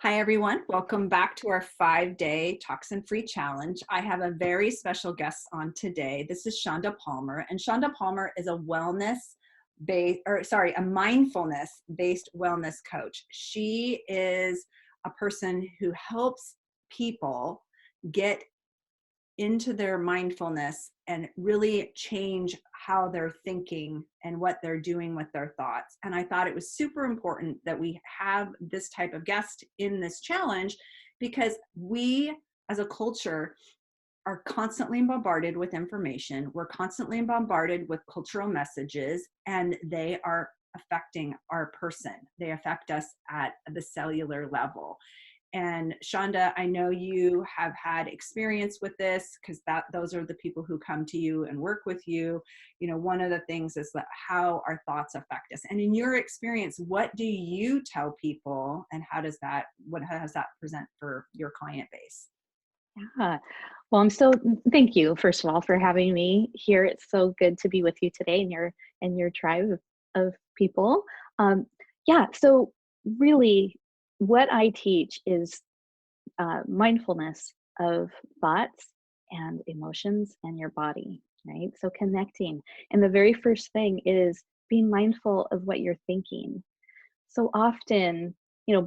Hi, everyone. Welcome back to our 5-day toxin-free challenge. I have a very special guest on today. This is Shonda Palmer, and Shonda Palmer is a a mindfulness-based wellness coach. She is a person who helps people get into their mindfulness and really change how they're thinking and what they're doing with their thoughts. And I thought it was super important that we have this type of guest in this challenge because we as a culture are constantly bombarded with information. We're constantly bombarded with cultural messages, and they are affecting our person. They affect us at the cellular level. And Shonda, I know you have had experience with this because those are the people who come to you and work with you. You know, one of the things is that how our thoughts affect us. And in your experience, what do you tell people, and how does that present for your client base? Yeah. Well, thank you, first of all, for having me here. It's so good to be with you today and your tribe of people. Um, yeah, so really what I teach is mindfulness of thoughts and emotions and your body, right? So connecting. And the very first thing is being mindful of what you're thinking. So often,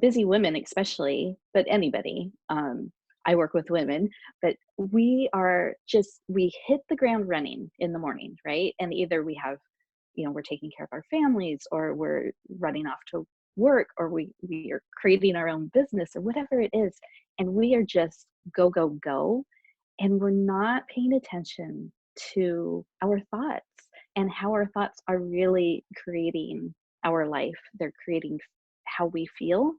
busy women especially, but anybody, I work with women, but we hit the ground running in the morning, right? And either we're taking care of our families, or we're running off to work, or we are creating our own business, or whatever it is. And we are just go, go, go. And we're not paying attention to our thoughts and how our thoughts are really creating our life. They're creating how we feel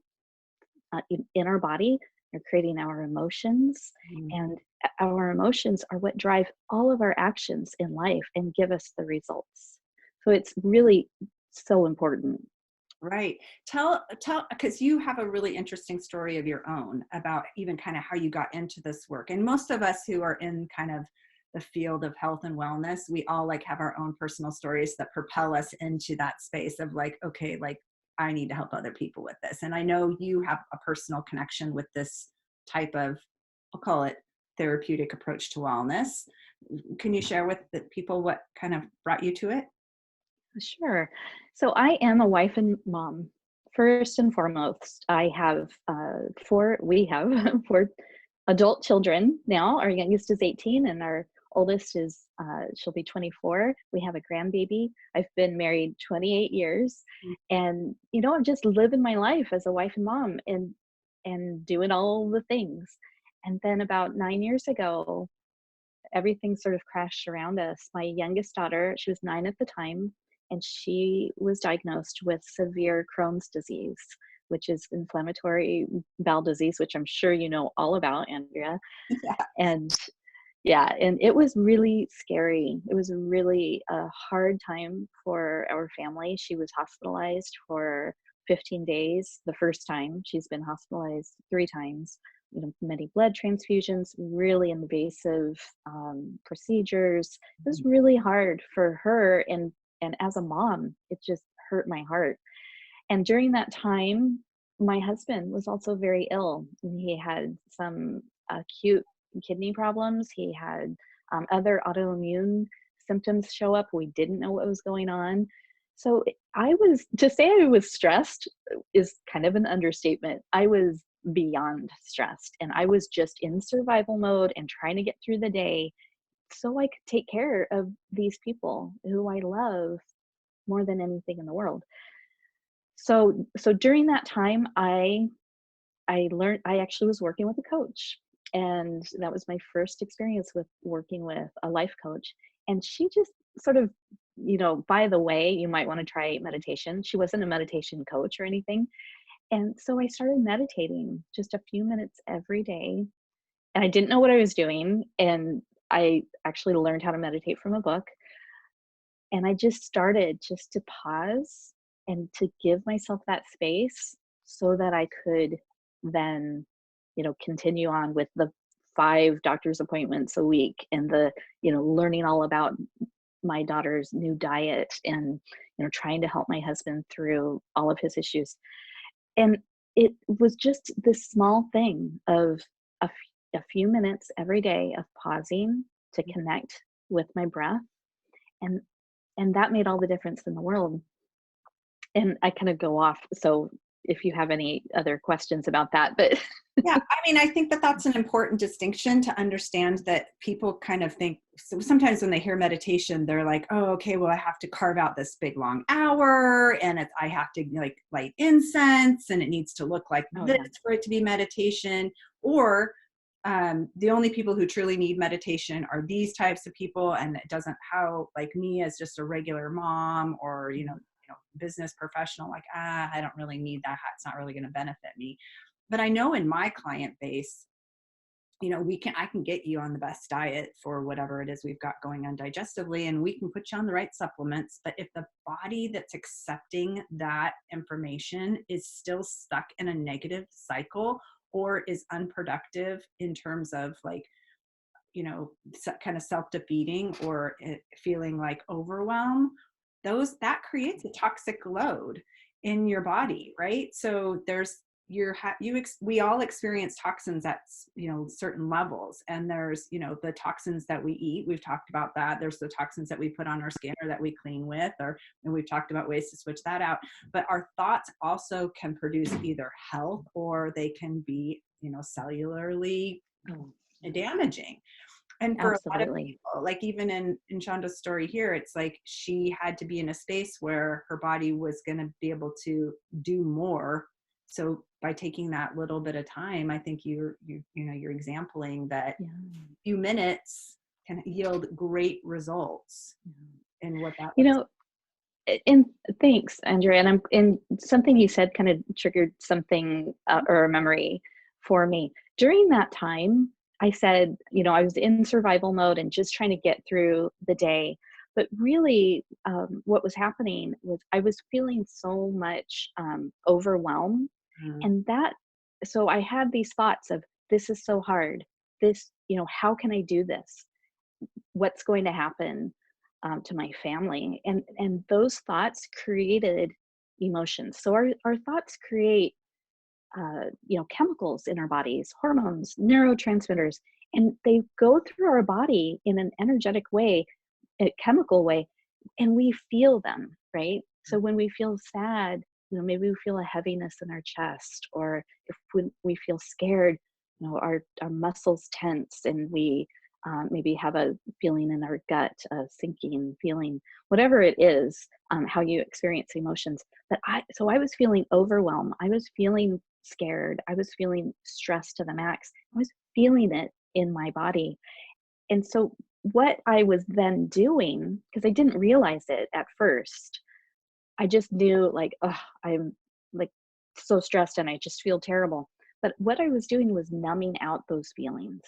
in our body. They're creating our emotions. Mm. And our emotions are what drive all of our actions in life and give us the results. So it's really so important. Right. Because you have a really interesting story of your own about even kind of how you got into this work. And most of us who are in kind of the field of health and wellness, we all like have our own personal stories that propel us into that space of like, okay, like I need to help other people with this. And I know you have a personal connection with this type of, I'll call it therapeutic approach to wellness. Can you share with the people what kind of brought you to it? Sure. So I am a wife and mom. First and foremost, we have four adult children now. Our youngest is 18 and our oldest she'll be 24. We have a grandbaby. I've been married 28 years, and, I'm just living my life as a wife and mom and doing all the things. And then about 9 years ago, everything sort of crashed around us. My youngest daughter, she was 9 at the time, and she was diagnosed with severe Crohn's disease, which is inflammatory bowel disease, which I'm sure you know all about, Andrea. Yeah. And yeah, and it was really scary. It was really a hard time for our family. She was hospitalized for 15 days the first time. She's been hospitalized 3 times. Many blood transfusions, really invasive procedures. It was really hard for her, and as a mom, it just hurt my heart. And during that time, my husband was also very ill. He had some acute kidney problems. He had other autoimmune symptoms show up. We didn't know what was going on. So to say I was stressed is kind of an understatement. I was beyond stressed, and I was just in survival mode and trying to get through the day so I could take care of these people who I love more than anything in the world. So during that time, I learned I actually was working with a coach, and that was my first experience with working with a life coach. And she just sort of, by the way, you might want to try meditation. She wasn't a meditation coach or anything. And so I started meditating just a few minutes every day. And I didn't know what I was doing. And I actually learned how to meditate from a book. And I just started just to pause and to give myself that space so that I could then, continue on with the 5 doctor's appointments a week, and learning all about my daughter's new diet, and, trying to help my husband through all of his issues. And it was just this small thing of a few minutes every day of pausing to connect with my breath, and that made all the difference in the world. And I kind of go off, so if you have any other questions about that, but Yeah, I mean, I think that that's an important distinction to understand, that people kind of think, so sometimes when they hear meditation, they're like, oh, okay, well, I have to carve out this big long hour, and I have to like light incense, and it needs to look like oh this yeah, for it to be meditation. Or the only people who truly need meditation are these types of people, and it doesn't, how, like me as just a regular mom, or business professional, like, I don't really need that. It's not really going to benefit me. But I know in my client base, I can get you on the best diet for whatever it is we've got going on digestively, and we can put you on the right supplements. But if the body that's accepting that information is still stuck in a negative cycle, or is unproductive in terms of, like, kind of self-defeating, or feeling like overwhelm, that creates a toxic load in your body, right? So we all experience toxins at certain levels, and there's the toxins that we eat. We've talked about that. There's the toxins that we put on our skin, or that we clean with, and we've talked about ways to switch that out. But our thoughts also can produce either health, or they can be cellularly oh, damaging. And for a lot of absolutely. people, like even in Shonda's story here, it's like she had to be in a space where her body was going to be able to do more. So by taking that little bit of time, I think you're exempling that Yeah. few minutes can yield great results in what that You looks know, and thanks, Andrea. And something you said kind of triggered something, or a memory for me. During that time, I said, I was in survival mode and just trying to get through the day. But really, what was happening was I was feeling so much overwhelm. like. Mm, And so I had these thoughts of, this is so hard. How can I do this? What's going to happen to my family? And those thoughts created emotions. So our thoughts create chemicals in our bodies, hormones, neurotransmitters, and they go through our body in an energetic way, a chemical way, and we feel them, right? So when we feel sad, maybe we feel a heaviness in our chest, or if we feel scared, our muscles tense, and we maybe have a feeling in our gut, a sinking feeling, whatever it is, how you experience emotions. But I was feeling overwhelmed. I was feeling scared. I was feeling stressed to the max. I was feeling it in my body. And so what I was then doing, because I didn't realize it at first, I just knew, like, oh, I'm like so stressed and I just feel terrible. But what I was doing was numbing out those feelings.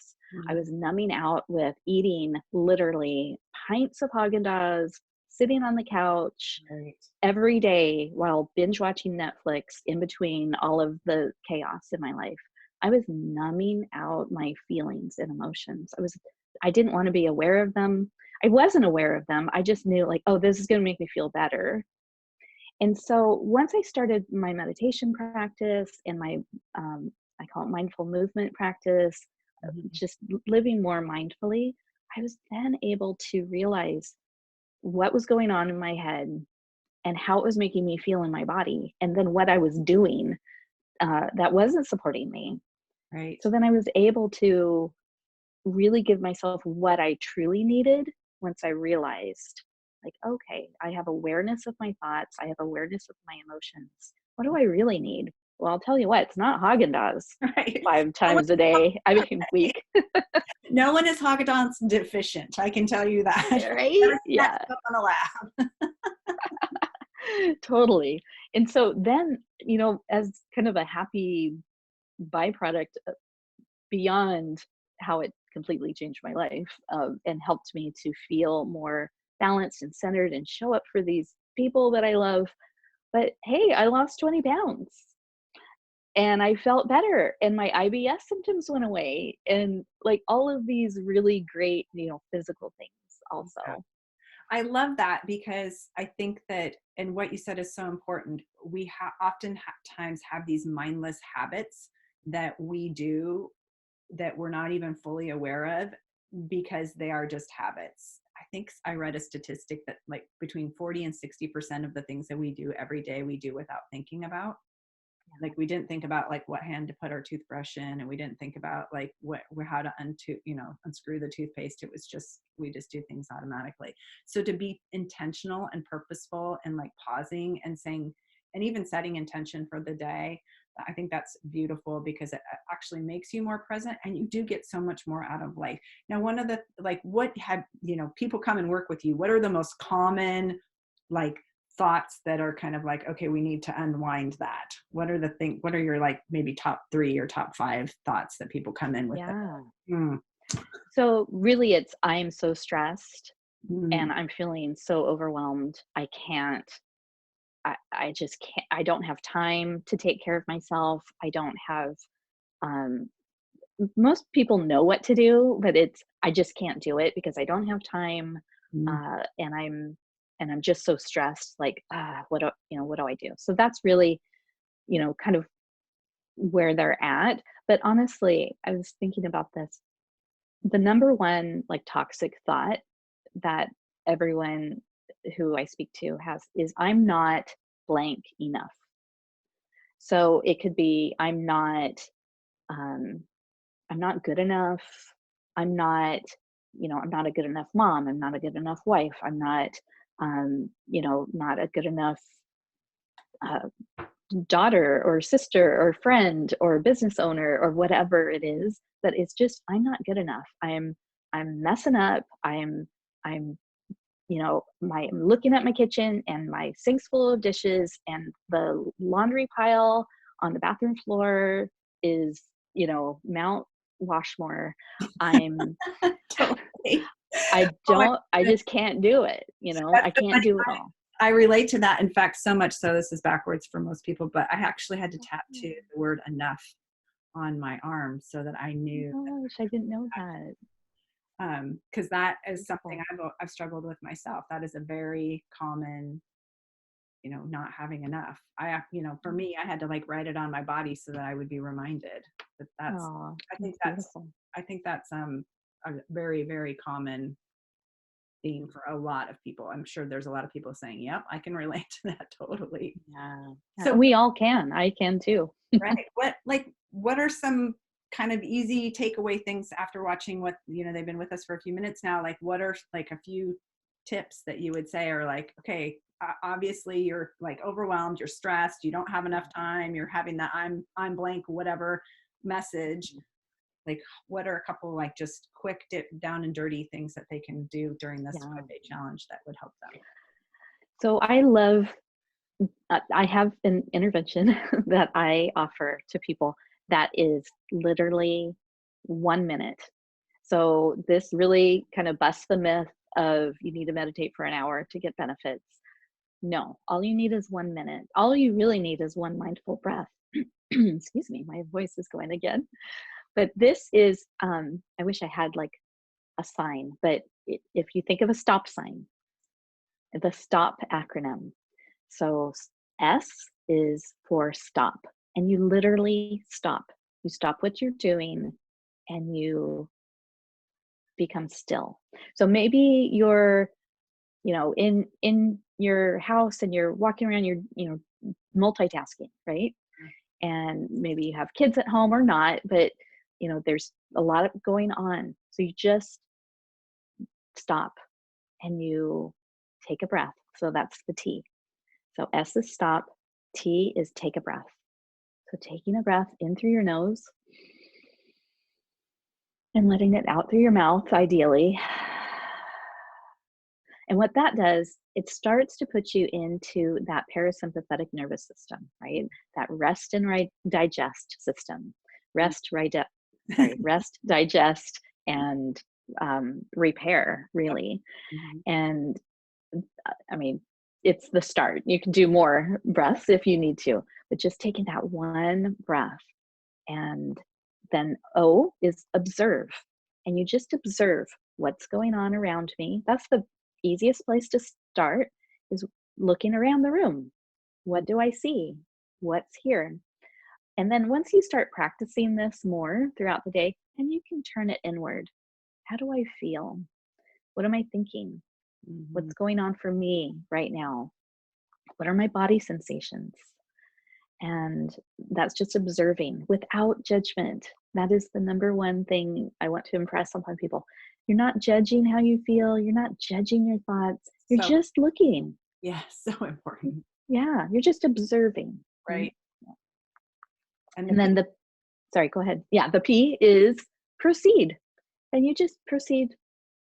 I mm, was numbing out with eating literally pints of Haagen-Dazs, sitting on the couch right. every day while binge watching Netflix in between all of the chaos in my life. I was numbing out my feelings and emotions. I didn't want to be aware of them. I wasn't aware of them. I just knew, like, oh, this is going to make me feel better. And so once I started my meditation practice and my, I call it mindful movement practice, Mhm. just living more mindfully, I was then able to realize what was going on in my head and how it was making me feel in my body, and then what I was doing that wasn't supporting me. Right. So then I was able to really give myself what I truly needed once I realized, like, okay, I have awareness of my thoughts, I have awareness of my emotions. What do I really need? Well, I'll tell you what, it's not Haagen-Dazs Right. five No one, times a day. I mean, week, no one is Haagen-Dazs deficient. I can tell you that. right? Better Yeah, next up on a lab. totally. And so then, as kind of a happy byproduct, beyond how it completely changed my life, and helped me to feel more balanced and centered and show up for these people that I love. But hey, I lost 20 pounds and I felt better, and my IBS symptoms went away, and like all of these really great, physical things also. I love that because I think that, and what you said is so important. We often times have these mindless habits that we do that we're not even fully aware of because they are just habits. I think I read a statistic that like between 40 and 60% of the things that we do every day, we do without thinking about. Like we didn't think about like what hand to put our toothbrush in, and we didn't think about like how to unscrew the toothpaste. It was just, we just do things automatically. So to be intentional and purposeful and like pausing and saying, and even setting intention for the day, I think that's beautiful because it actually makes you more present and you do get so much more out of life. Now, one of the, like, what have, people come and work with you, what are the most common, like, thoughts that are kind of like, okay, we need to unwind that? What are your like maybe top 3 or top 5 thoughts that people come in with? Yeah. Mm, So really it's, I'm so stressed mm, and I'm feeling so overwhelmed. I just can't, I don't have time to take care of myself. I don't have, um, most people know what to do, but I just can't do it because I don't have time. mm, And I'm just so stressed, like, what do I do? So that's really, kind of where they're at. But honestly, I was thinking about this. The number one like toxic thought that everyone who I speak to has is, I'm not blank enough. So it could be, um, I'm not good enough. I'm not, I'm not a good enough mom. I'm not a good enough wife. I'm not, not a good enough uh, daughter or sister or friend or business owner or whatever it is. That it's just, I'm not good enough. I'm messing up. I'm I'm looking at my kitchen and my sink's full of dishes and the laundry pile on the bathroom floor is, Mount Washmore. I'm totally. Oh my I goodness. just can't do it. That's I so can't funny. do it all. I relate to that. In fact, so much so, this is backwards for most people, but I actually had to tattoo the word enough on my arm so that I Oh knew, my gosh, I didn't know that. because that is something Beautiful. I've struggled with myself. That is a very common, not having enough. For me, I had to like write it on my body so that I would be reminded that Oh, I think that's beautiful. that's a very, very common theme for a lot of people. I'm sure there's a lot of people saying, yep, I can relate to that totally. Yeah. So, We all can. I can too. right, what are some kind of easy takeaway things after watching what, they've been with us for a few minutes now, like what are like a few tips that you would say are like, okay, obviously you're like overwhelmed, you're stressed, you don't have enough time, you're having that I'm blank whatever message, like what are a couple like just quick dip down and dirty things that they can do during this Yeah. 5-day challenge that would help them? So I have an intervention that I offer to people that is literally 1 minute. So this really kind of busts the myth of you need to meditate for an hour to get benefits. No, all you need is 1 minute. All you really need is one mindful breath. Excuse me, my voice is going again. But this is, I wish I had like a sign, but if you think of a stop sign, the STOP acronym. So S is for stop, and you literally stop. You stop what you're doing and you become still. So maybe you're, in your house and you're walking around, you're, multitasking, right? And maybe you have kids at home or not, but there's a lot of going on. So you just stop and you take a breath. So that's the T. So S is stop, T is take a breath. So taking a breath in through your nose and letting it out through your mouth, ideally. And what that does, it starts to put you into that parasympathetic nervous system, right? That rest and digest system. Rest, digest, and repair, really. Mhm. And I mean, it's the start. You can do more breaths if you need to, but just taking that one breath. And then O is observe. And you just observe what's going on around me. That's the easiest place to start is looking around the room. What do I see? What's here? And then once you start practicing this more throughout the day, then you can turn it inward. How do I feel? What am I thinking? Mhm. What's going on for me right now? What are my body sensations? And that's just observing without judgment. That is the number one thing I want to impress upon people. You're not judging how you feel, you're not judging your thoughts, you're So, just looking. yeah, so important, Yeah, you're just observing. Mm. right? And the And then sorry, go ahead. Yeah, the P is proceed. And you just proceed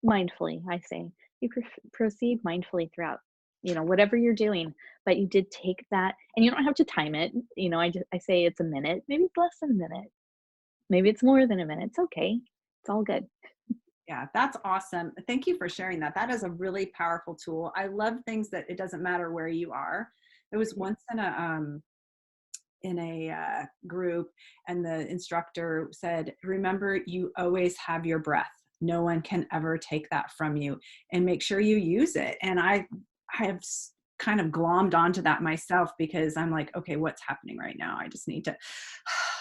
mindfully, I say. You proceed mindfully throughout, whatever you're doing, but you did take that, and you don't have to time it. I say it's a minute, maybe it's less than a minute, maybe it's more than a minute. It's okay. It's all good. Yeah, that's awesome. Thank you for sharing that. That is a really powerful tool. I love things that it doesn't matter where you are. It was once in a group, and the instructor said, remember, you always have your breath. No one can ever take that from you, and make sure you use it. And I have kind of glommed onto that myself, because I'm like, okay, what's happening right now? I just need to,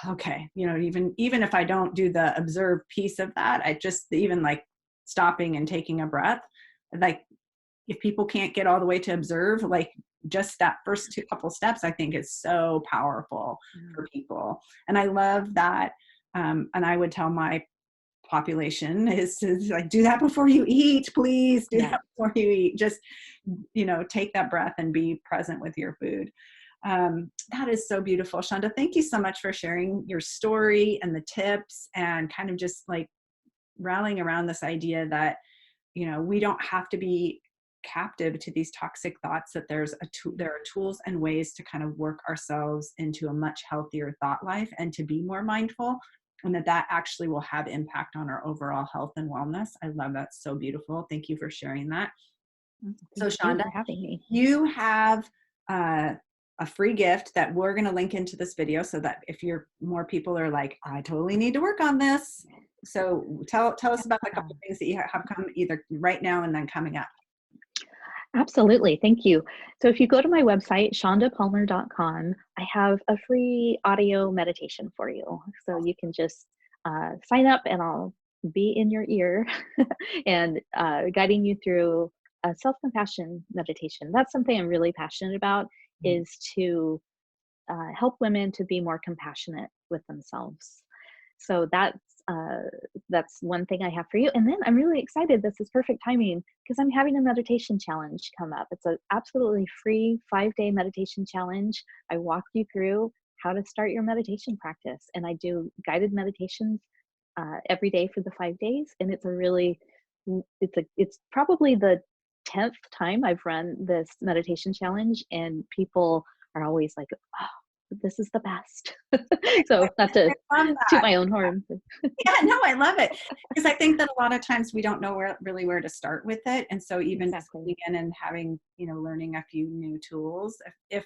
okay, even if I don't do the observe piece of that, I just, even like stopping and taking a breath, like, if people can't get all the way to observe, like, just that first couple steps, I think is so powerful for people. And I love that. And I would tell my population is to, like, do that before you eat, please do Yeah. that before you eat. Just, take that breath and be present with your food. That is so beautiful. Shonda, thank you so much for sharing your story and the tips, and kind of just like rallying around this idea that, we don't have to be captive to these toxic thoughts, that there are tools and ways to kind of work ourselves into a much healthier thought life, and to be more mindful, and that actually will have impact on our overall health and wellness. I love that. So beautiful. Thank you for sharing that. So Thank you Shonda, for having me. you have uh, a free gift that we're going to link into this video, so that if more people are like, I totally need to work on this. So tell us about the couple of things that you have come either right now and then coming up. Absolutely. Thank you. So if you go to my website, shondapalmer.com, I have a free audio meditation for you. So you can just sign up, and I'll be in your ear and guiding you through a self-compassion meditation. That's something I'm really passionate about, is to help women to be more compassionate with themselves. So that's one thing I have for you. And then I'm really excited. This is perfect timing, because I'm having a meditation challenge come up. It's an absolutely free 5-day meditation challenge. I walk you through how to start your meditation practice, and I do guided meditations every day for the 5 days. And it's probably the 10th time I've run this meditation challenge, and people are always like, oh, this is the best. So not to I love toot that. my own horn. Yeah, no, I love it, because I think that a lot of times we don't know where to start with it. And so even just Exactly. going in and having, learning a few new tools, if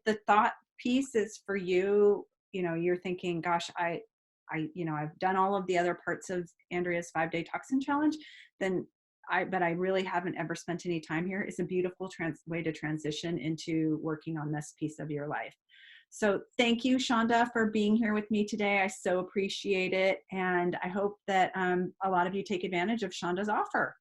the thought piece is for you, you're thinking, gosh, I've done all of the other parts of Andrea's 5-day toxin challenge, then but I really haven't ever spent any time here. It's a beautiful way to transition into working on this piece of your life. So thank you, Shonda, for being here with me today. I so appreciate it. And I hope that a lot of you take advantage of Shonda's offer.